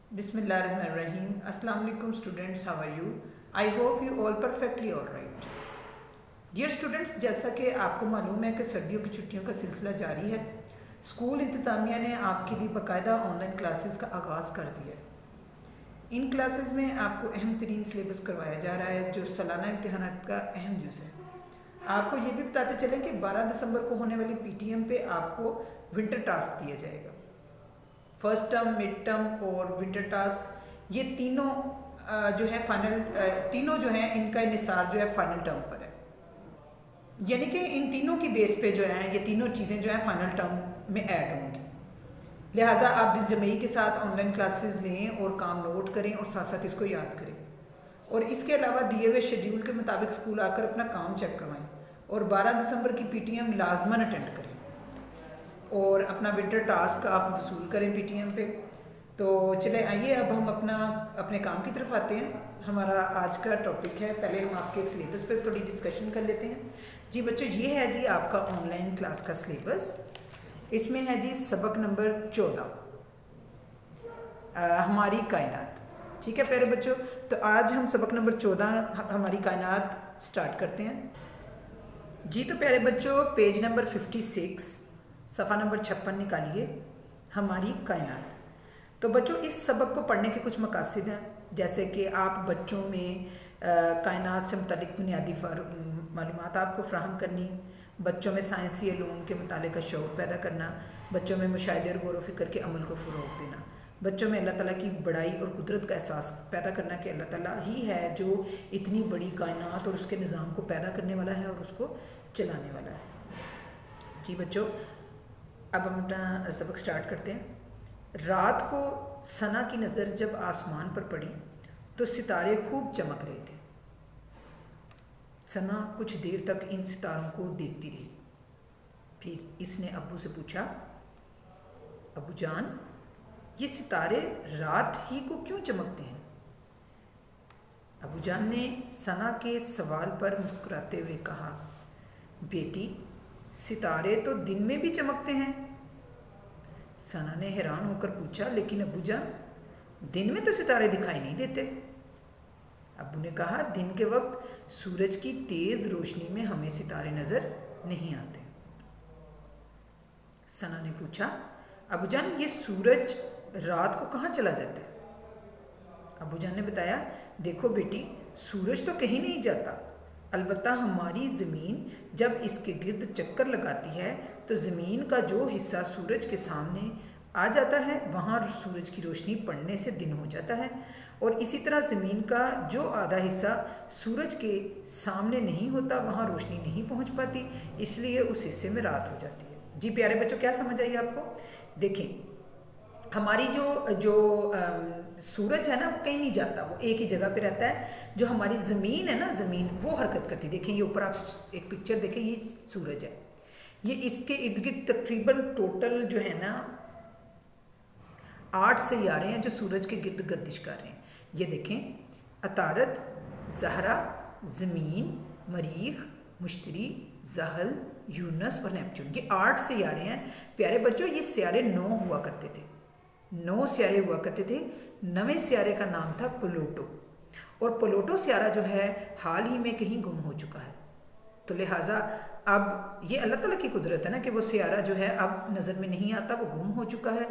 Bismillahirrahmanirrahim. Assalamu alaikum students, how are you? I hope you all perfectly all right. Dear students, जैसा कि आपको मालूम है कि सर्दियों की छुट्टियों का सिलसिला जारी है। स्कूल इंतज़ामिया ने आपके लिए बाकायदा ऑनलाइन क्लासेस का आगाज़ कर दिया है। इन क्लासेस में आपको अहम तरीन सिलेबस करवाया जा रहा है जो सालाना इम्तिहानात का अहम जुज़ है। आपको ये भी बताते चलें कि 12 दिसंबर को होने वाली पीटीएम पे आपको विंटर टास्क दिया जाएगा। फर्स्ट टर्म, मिड टर्म और विंटर टास्क, ये तीनों जो है फाइनल, तीनों जो है इनका निसार जो है फाइनल टर्म पर है। यानी कि इन तीनों की बेस पे जो है ये तीनों चीज़ें जो है फाइनल टर्म में ऐड होंगी। लिहाजा आप दिलजमई के साथ ऑनलाइन क्लासेस लें और काम नोट करें और साथ साथ इसको याद करें। और इसके अलावा दिए हुए शेड्यूल के मुताबिक स्कूल आकर अपना काम चेक करवाएं और 12 दिसंबर की पीटीएम लाजमन अटेंड करें और अपना विंटर टास्क आप वसूल करें पीटीएम पे। तो चले आइए अब हम अपने काम की तरफ आते हैं। हमारा आज का टॉपिक है, पहले हम आपके सिलेबस पे थोड़ी डिस्कशन कर लेते हैं। जी बच्चों, ये है जी आपका ऑनलाइन क्लास का सिलेबस। इसमें है जी सबक नंबर 14, हमारी कायनात। ठीक है प्यारे बच्चों, तो आज हम सबक नंबर 14 हमारी कायनात स्टार्ट करते हैं। जी तो प्यारे बच्चों, पेज नंबर 56 सफ़ा नंबर 56 निकालिए, हमारी कायनात। तो बच्चों, इस सबक को पढ़ने के कुछ मकासद हैं, जैसे कि आप बच्चों में कायनात से मुतालिक बुनियादी मालूमात आपको फ़राहम करनी, बच्चों में साइंसी इल्म के मुतालिक का शौक़ पैदा करना, बच्चों में मुशाहिदे और गौर व फिक्र के अमल को फ़रोग़ देना, बच्चों में अल्लाह ताला की बड़ाई और कुदरत का एहसास पैदा करना कि अल्लाह ताला ही है जो इतनी बड़ी कायनात और उसके निज़ाम को पैदा करने वाला है और उसको चलाने वाला है। जी बच्चों, अब हम अपना सबक स्टार्ट करते हैं। रात को सना की नज़र जब आसमान पर पड़ी तो सितारे खूब चमक रहे थे। सना कुछ देर तक इन सितारों को देखती रही। फिर इसने अब्बू से पूछा, अब्बू जान, ये सितारे रात ही को क्यों चमकते हैं? अब्बू जान ने सना के सवाल पर मुस्कुराते हुए कहा, बेटी, सितारे तो दिन में भी चमकते हैं। सना ने हैरान होकर पूछा, लेकिन अब्बू जान, दिन में तो सितारे दिखाई नहीं देते। अब्बू ने कहा, दिन के वक्त सूरज की तेज रोशनी में हमें सितारे नजर नहीं आते। सना ने पूछा, अब्बू जान, ये सूरज रात को कहाँ चला जाता है? अब्बू जान ने बताया, देखो बेटी, सूरज तो कहीं नहीं जाता, अलबत्ता हमारी ज़मीन जब इसके गिर्द चक्कर लगाती है तो ज़मीन का जो हिस्सा सूरज के सामने आ जाता है वहाँ सूरज की रोशनी पड़ने से दिन हो जाता है, और इसी तरह ज़मीन का जो आधा हिस्सा सूरज के सामने नहीं होता वहाँ रोशनी नहीं पहुँच पाती, इसलिए उस हिस्से में रात हो जाती है। जी प्यारे बच्चों, क्या समझ आई आपको? देखें, हमारी जो सूरज है ना, वो कहीं नहीं जाता, वो एक ही जगह पे रहता है। जो हमारी ज़मीन है ना, ज़मीन वो हरकत करती है। देखें ये ऊपर आप एक पिक्चर देखें, ये सूरज है, ये इसके इर्द गिर्द तकरीबन टोटल जो है ना 8 सैयारे हैं जो सूरज के गिर्द गर्दिश कर रहे हैं। ये देखें, अतारत, ज़हरा, ज़मीन, मरीख, मुश्तरी, ज़हल, यूनस और नेपच्यून, ये 8 सैयारे हैं। प्यारे बच्चों, ये सियारे 9 हुआ करते थे, 9 सियारे हुआ करते थे। 9वें सियारे का नाम था प्लूटो, और प्लूटो सियारा जो है हाल ही में कहीं गुम हो चुका है। तो लिहाजा अब ये अल्लाह ताला की कुदरत है ना कि वो सियारा जो है अब नज़र में नहीं आता, वो गुम हो चुका है।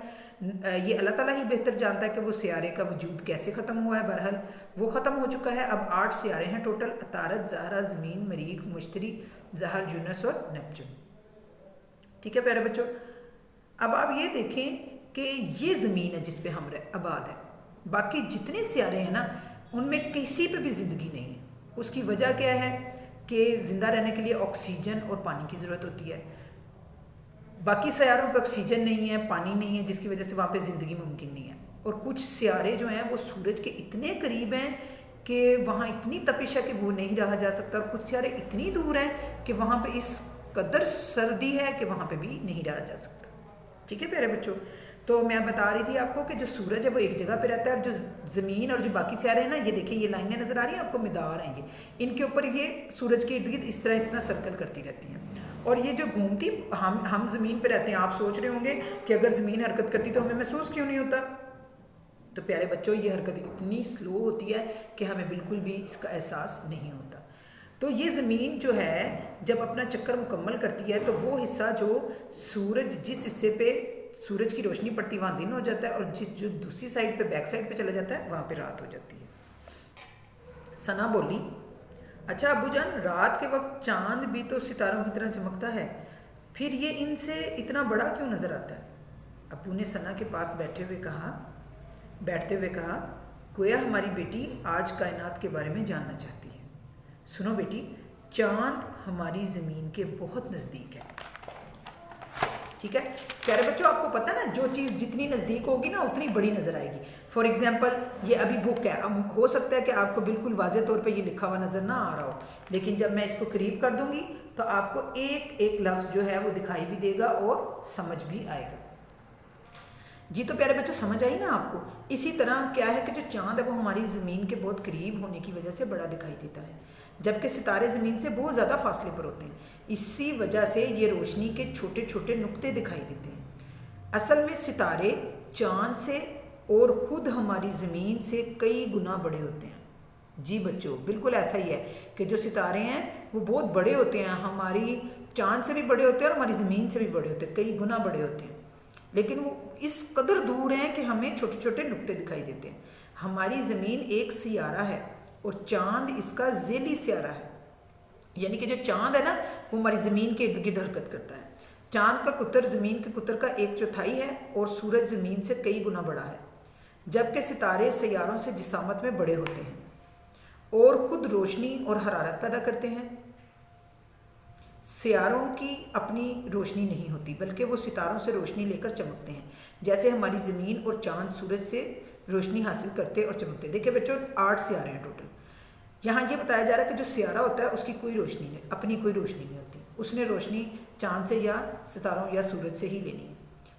ये अल्लाह ताला ही बेहतर जानता है कि वो सियारे का वजूद कैसे ख़त्म हुआ है। बहरहाल वो ख़त्म हो चुका है। अब 8 सियारे हैं टोटल, अतारत, ज़हरा, ज़मीन, मरीख, मुश्तरी, ज़हल, यूनस और नेपच्यून। ठीक है प्यारे बच्चों, अब आप ये देखें कि ये ज़मीन है जिस पे हम आबाद है, बाकी जितने सियारे हैं ना उनमें किसी पे भी ज़िंदगी नहीं है। उसकी वजह क्या है कि ज़िंदा रहने के लिए ऑक्सीजन और पानी की ज़रूरत होती है। बाकी सियारों पे ऑक्सीजन नहीं है, पानी नहीं है, जिसकी वजह से वहाँ पे ज़िंदगी मुमकिन नहीं है। और कुछ सियारे जो हैं वो सूरज के इतने करीब हैं कि वहाँ इतनी तपिश है कि वो नहीं रहा जा सकता, और कुछ सियारे इतनी दूर हैं कि वहाँ पे इस कदर सर्दी है कि वहाँ पे भी नहीं रहा जा सकता। ठीक है प्यारे बच्चों, तो मैं बता रही थी आपको कि जो सूरज है वो एक जगह पे रहता है, और जो ज़मीन और जो बाकी सियारे हैं ना, ये देखिए ये लाइनें नज़र आ रही हैं आपको, मिदार हैं ये, इनके ऊपर ये सूरज के इर्द गिर्द इस तरह सर्कल करती रहती हैं। और ये जो घूमती, हम ज़मीन पे रहते हैं, आप सोच रहे होंगे कि अगर ज़मीन हरकत करती तो हमें महसूस क्यों नहीं होता? तो प्यारे बच्चों, ये हरकत इतनी स्लो होती है कि हमें बिल्कुल भी इसका एहसास नहीं होता। तो ये ज़मीन जो है जब अपना चक्कर मुकम्मल करती है तो वो हिस्सा जो सूरज जिस हिस्से पे सूरज की रोशनी पड़ती है वहाँ दिन हो जाता है, और जो दूसरी साइड पे बैक साइड पे चला जाता है वहाँ पे रात हो जाती है। सना बोली, अच्छा अब्बू जान, रात के वक्त चांद भी तो सितारों की तरह चमकता है, फिर ये इनसे इतना बड़ा क्यों नज़र आता है? अब्बू ने सना के पास बैठते हुए कहा, गोया हमारी बेटी आज कायनात के बारे में जानना चाहती है। सुनो बेटी, चांद हमारी ज़मीन के बहुत नज़दीक है। ठीक है प्यारे बच्चों, आपको पता ना जो चीज़ जितनी नज़दीक होगी ना उतनी बड़ी नज़र आएगी। फॉर एग्जाम्पल ये अभी बुक है, अब हो सकता है कि आपको बिल्कुल वाज़े तौर पे ये लिखा हुआ नज़र ना आ रहा हो, लेकिन जब मैं इसको करीब कर दूंगी तो आपको एक एक लफ्ज़ जो है वो दिखाई भी देगा और समझ भी आएगा। जी तो प्यारे बच्चों, समझ आई ना आपको? इसी तरह क्या है कि जो चांद है वो हमारी ज़मीन के बहुत करीब होने की वजह से बड़ा दिखाई देता है, जबकि सितारे ज़मीन से बहुत ज़्यादा फासले पर होते हैं। इसी वजह से ये रोशनी के छोटे छोटे नुक्ते दिखाई देते हैं। असल में सितारे चांद से और ख़ुद हमारी ज़मीन से कई गुना बड़े होते हैं। जी बच्चों, बिल्कुल ऐसा ही है कि जो सितारे हैं वो बहुत बड़े होते हैं, हमारी चांद से भी बड़े होते हैं और हमारी ज़मीन से भी बड़े होते हैं, कई गुना बड़े होते हैं, लेकिन वो इस कदर दूर हैं कि हमें छोटे छोटे नुक्ते दिखाई देते हैं। हमारी ज़मीन एक सियारा है और चांद इसका ज़ेली सियारा है, यानी कि जो चांद है ना वो हमारी ज़मीन के इर्द गिर्द हरकत करता है। चांद का कुतर ज़मीन के कुतर का 1/4 है और सूरज ज़मीन से कई गुना बड़ा है, जबकि सितारे सैयारों से जिसामत में बड़े होते हैं और ख़ुद रोशनी और हरारत पैदा करते हैं। सियारों की अपनी रोशनी नहीं होती, बल्कि वो सितारों से रोशनी लेकर चमकते हैं, जैसे हमारी ज़मीन और चांद सूरज से रोशनी हासिल करते और चमकते। देखिए बच्चों, 8 सियारे हैं टोटल। यहाँ ये बताया जा रहा है कि जो सियारा होता है उसकी कोई रोशनी नहीं, अपनी कोई रोशनी नहीं होती, उसने रोशनी चांद से या सितारों या सूरज से ही लेनी है।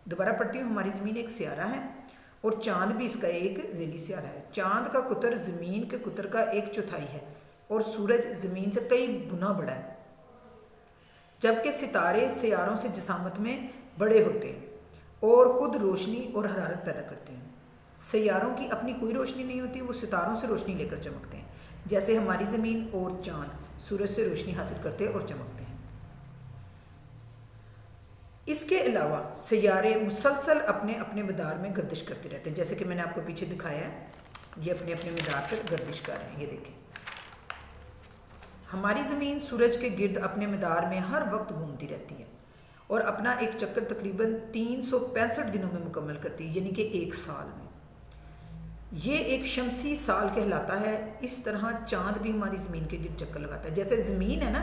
दोबारा पढ़ती हूँ, हमारी ज़मीन एक सियारा है और चांद भी इसका एक ज़ेली सियारा है। चांद का कुतर ज़मीन के कुतर का 1/4 है और सूरज ज़मीन से कई गुना बड़ा है, जबकि सितारे सियारों से जिसामत में बड़े होते हैं और ख़ुद रोशनी और हरारत पैदा करते हैं। सैयारों की अपनी कोई रोशनी नहीं होती, वो सितारों से रोशनी लेकर चमकते हैं, जैसे हमारी ज़मीन और चांद सूरज से रोशनी हासिल करते हैं और चमकते हैं। इसके अलावा सैयारे मुसलसल अपने अपने मदार में गर्दिश करते रहते हैं, जैसे कि मैंने आपको पीछे दिखाया है, ये अपने अपने मदार पर गर्दिश कर रहे हैं। ये देखें, हमारी ज़मीन सूरज के गिर्द अपने मदार में हर वक्त घूमती रहती है और अपना एक चक्कर तकरीबन 365 दिनों में मुकम्मल करती है, यानी कि एक साल में। ये एक शमसी साल कहलाता है। इस तरह चांद भी हमारी ज़मीन के गिर्द चक्कर लगाता है। जैसे ज़मीन है ना,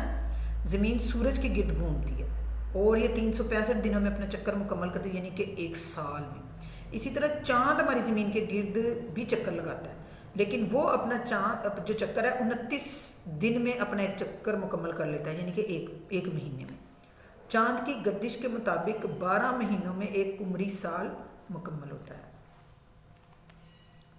ज़मीन सूरज के गिर्द घूमती है और ये 365 दिनों में अपना चक्कर मुकम्मल करती है, यानी कि एक साल में। इसी तरह चांद हमारी ज़मीन के गिर्द भी चक्कर लगाता है, लेकिन वो अपना चांद जो चक्कर है 29 दिन में अपना एक चक्कर मुकम्मल कर लेता है, यानी कि एक महीने में। चांद की गर्दिश के मुताबिक 12 महीनों में एक कुमरी साल मुकम्मल होता है।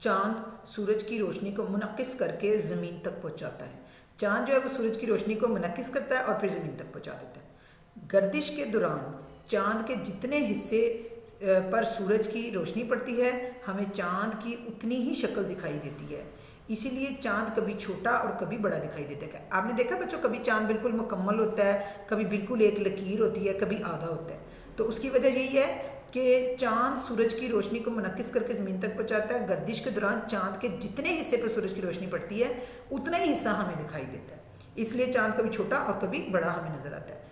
चांद सूरज की रोशनी को मुनक्किस करके ज़मीन तक पहुंचाता है। चांद जो है वो सूरज की रोशनी को मुनक्किस करता है और फिर ज़मीन तक पहुंचा देता है। गर्दिश के दौरान चांद के जितने हिस्से पर सूरज की रोशनी पड़ती है, हमें चांद की उतनी ही शक्ल दिखाई देती है। इसीलिए चांद कभी छोटा और कभी बड़ा दिखाई देता है। आपने देखा बच्चों, कभी चांद बिल्कुल मुकम्मल होता है, कभी बिल्कुल एक लकीर होती है, कभी आधा होता है। तो उसकी वजह यही है कि चांद सूरज की रोशनी को मुनक्किस करके ज़मीन तक पहुँचाता है। गर्दिश के दौरान चांद के जितने हिस्से पर सूरज की रोशनी पड़ती है उतना ही हिस्सा हमें दिखाई देता है, इसलिए चांद कभी छोटा और कभी बड़ा हमें नज़र आता है।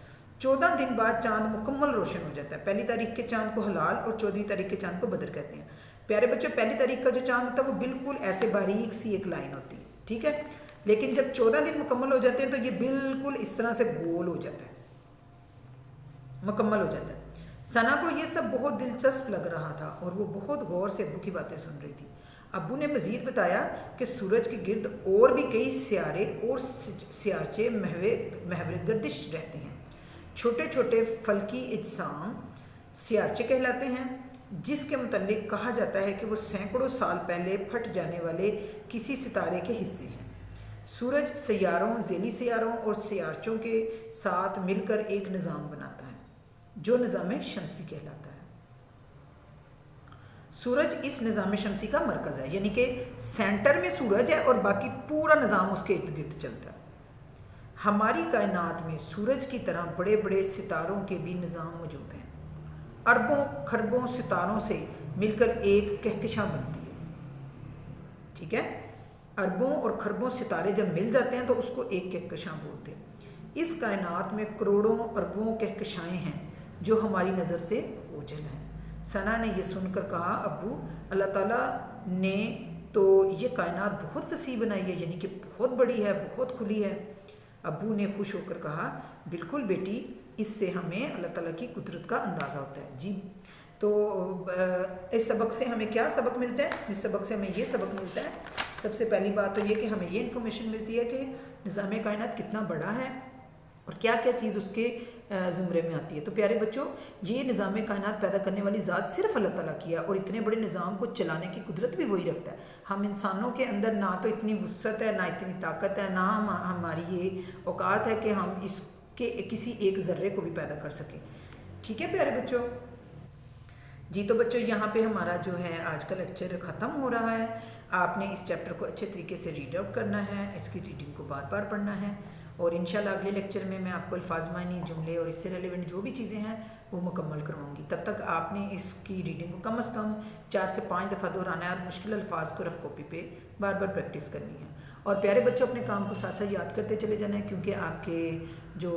14 दिन बाद चांद मुकम्मल रोशन हो जाता है। पहली तारीख के चांद को हलाल और 14वीं तारीख के चांद को बदर कहते हैं। प्यारे बच्चों, पहली तारीख का जो चांद होता है वो बिल्कुल ऐसे बारीक सी एक लाइन होती है, ठीक है, लेकिन जब 14 दिन मुकम्मल हो जाते हैं तो ये बिल्कुल इस तरह से गोल हो जाता है, मुकम्मल हो जाता है। सना को ये सब बहुत दिलचस्प लग रहा था और वो बहुत गौर से अब्बू की बातें सुन रही थी। अब्बू ने मज़ीद बताया कि सूरज के गिर्द और भी कई सियारे और सियारचे महवर गर्दिश रहते हैं। छोटे छोटे फल्की इज्साम सियारचे कहलाते हैं, जिसके मुतल्लिक कहा जाता है कि वो सैकड़ों साल पहले फट जाने वाले किसी सितारे के हिस्से हैं। सूरज सैयारों, ज़ेली सैयारों और सियारचों के साथ मिलकर एक निज़ाम बनाता है जो निज़ाम शमसी कहलाता है। सूरज इस निज़ाम शमसी का मरकज़ है, यानी कि सेंटर में सूरज है और बाकी पूरा निज़ाम उसके इर्द गिर्द चलता है। हमारी कायनात में सूरज की तरह बड़े बड़े सितारों के भी निज़ाम मौजूद हैं। अरबों खरबों सितारों से मिलकर एक कहकशां बनती है। ठीक है, अरबों और खरबों सितारे जब मिल जाते हैं तो उसको एक कहकशां बोलते हैं। इस कायनात में करोड़ों अरबों कहकशाएँ हैं जो हमारी नज़र से ओझल हैं। सना ने यह सुनकर कहा, अब्बू, अल्लाह ताला ने तो ये कायनात बहुत वसी बनाई है, यानी कि बहुत बड़ी है, बहुत खुली है। अब्बू ने खुश होकर कहा, बिल्कुल बेटी, इससे हमें अल्लाह ताला की कुदरत का अंदाज़ा होता है। जी, तो इस सबक से हमें क्या सबक मिलता है? इस सबक से हमें ये सबक मिलता है, सबसे पहली बात तो ये कि हमें ये इन्फॉर्मेशन मिलती है कि निज़ाम कायनात कितना बड़ा है और क्या क्या चीज़ उसके ज़ुमरे में आती है। तो प्यारे बच्चों, ये निज़ाम कायनात पैदा करने वाली ज़ात सिर्फ अल्लाह ताला की है और इतने बड़े निज़ाम को चलाने की कुदरत भी वही रखता है। हम इंसानों के अंदर ना तो इतनी वुसअत है, ना इतनी ताकत है, ना हमारी ये औकात है कि हम इसके किसी एक ज़र्रे को भी पैदा कर सकें। ठीक है प्यारे बच्चों जी, तो बच्चों यहाँ पे हमारा जो है आज का लेक्चर ख़त्म हो रहा है। आपने इस चैप्टर को अच्छे तरीके से रीड आउट करना है, इसकी रीडिंग को बार बार पढ़ना है और इंशाल्लाह अगले लेक्चर में मैं आपको अल्फाज मानी, जुमले और इससे रेलिवेंट जो भी चीज़ें हैं वो मुकम्मल करवाऊँगी। तब तक आपने इसकी रीडिंग को कम से कम 4 से 5 दफ़ा दोहराना है और मुश्किल अल्फाज को रफ कॉपी पे बार बार प्रैक्टिस करनी है। और प्यारे बच्चों, अपने काम को साथ साथ याद करते चले जाना है, क्योंकि आपके जो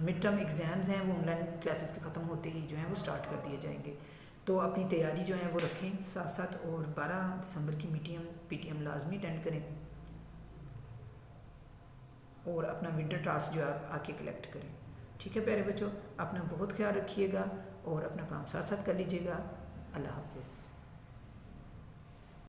मिड टर्म एग्ज़ाम्स हैं वो ऑनलाइन क्लासेस के ख़त्म होते ही जो हैं वो स्टार्ट कर दिए जाएंगे। तो अपनी तैयारी जो है वो रखें साथ साथ और 12 दिसंबर की PTM लाजमी अटेंड करें और अपना विंटर टास्क जो है आप आके कलेक्ट करें। ठीक है प्यारे बच्चों, अपना बहुत ख्याल रखिएगा और अपना काम साथ साथ कर लीजिएगा। अल्लाह हाफिज़।